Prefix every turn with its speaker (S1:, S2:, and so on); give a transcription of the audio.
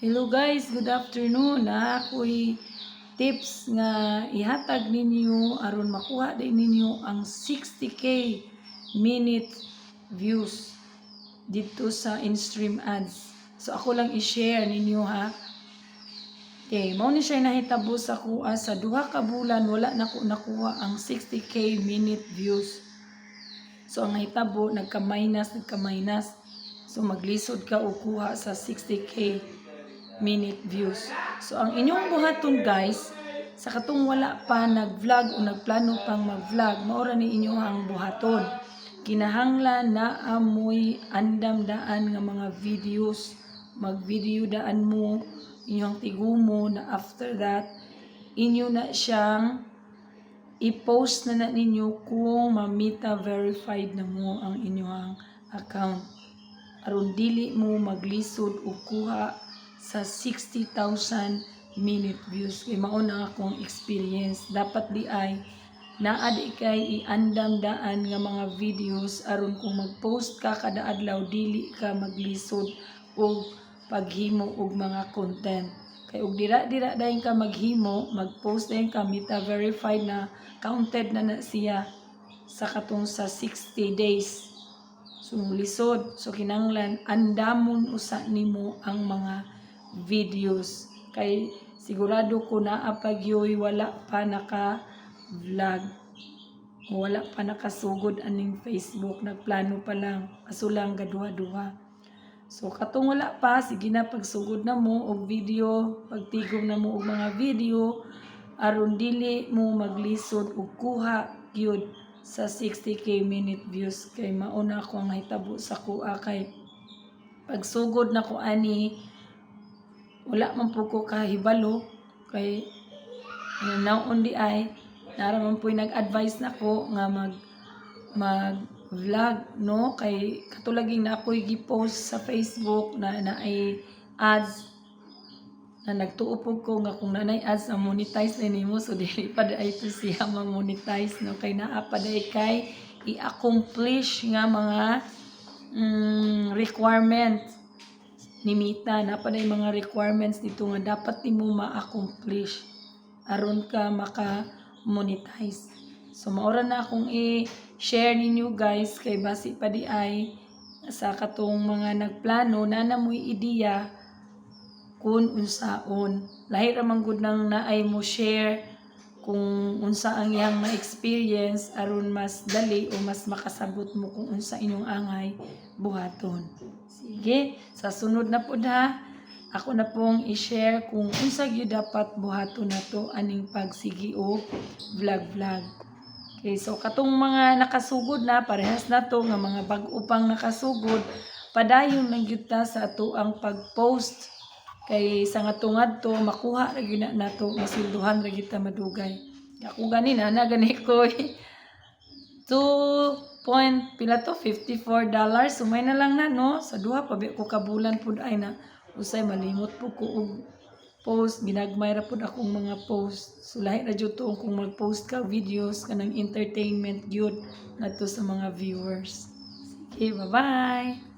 S1: Hello guys, good afternoon. Ako'y tips nga ihatag ninyo aron makuha din ninyo ang 60k minute views dito sa in-stream ads. So ako lang i-share ninyo ha. Okay, mao ni siya nahitabo sa kuha sa duha ka bulan wala na ko nakuha ang 60k minute views. So ang nahitabo nagka-minus. So maglisod ka o kuha sa 60k minute views. So ang inyong buhaton guys, sa katong wala pa nag-vlog o nagplano pang mag-vlog, maura ni inyo ang buhaton. Kinahanglan na amoy andam daan nga mga videos, mag-video daan mo, inyong tigumo na after that, inyo na siyang i-post na ninyo kung mamita verified na mo ang inyong account. Aron dili mo maglisod o kuha sa 60,000 minute views. Kay mauna akong experience. Dapat di ay naadi kay iandam daan nga mga videos aron kung mag-post ka kada adlaw dili ka maglisod o paghimo og mga content. Kay og dira dayon ka maghimo, mag-post dayon ka mita verified na counted na siya sa katong sa 60 days. So lisod, so kinanglan andamon usa nimo ang mga videos kay sigurado ko na apagyoy wala pa naka vlog o wala pa nakasugod aning Facebook, nagplano pa lang aso lang gaduha-duha. So katong wala pa, sige na pagsugod na mo og video, pagtigom na mo og mga video aron dili mo maglisod og kuha gyud sa 60k minute views. Kay mauna ako ang nahitabo sa kuha kay pagsugod na ko ani wala man po ko kahibalo kay naon di ay naraman po nag-advise na ko nga mag vlog no kay katulaging na ako'y gi-post sa Facebook na ay ads na nagtuupog ko nga kung nanay ads na monetize na nimo so dili pa ay to siya ma-monetize no kay naa pa day kay i-accomplish nga mga requirements ni Mita na pa mga requirements dito nga dapat nimo ma-accomplish aron ka maka-monetize. So maura na akong i-share ninyo guys kay basi pa di ay sa katong mga nagplano na namoy ideya kung unsaon. Lahi ra man gud nang naay mo share kung unsa ang iyang ma-experience aron mas dali o mas makasabot mo kung unsa inyong angay buhaton. Sige, sa sunod na po ako na pong i-share kung unsa gyud dapat buhaton nato aning pagsigi o vlog. Okay, so katong mga nakasugod na parehas na to nga mga bag-o pang nakasugod, padayon lang gyud ta sa ato ang pag-post kay sa ngadto makuha ra gyud nato masilduhan ra gyud ta madugay. Ako gani ko 54 sumay na lang na no sa duha pa ko kabulan pud ay na usay malimot po ko og post ginagmay ra pud akong mga post so lahi ra jud tuong kung mag-post ka videos kanang entertainment gyud ngadto sa mga viewers. Sige, bye-bye.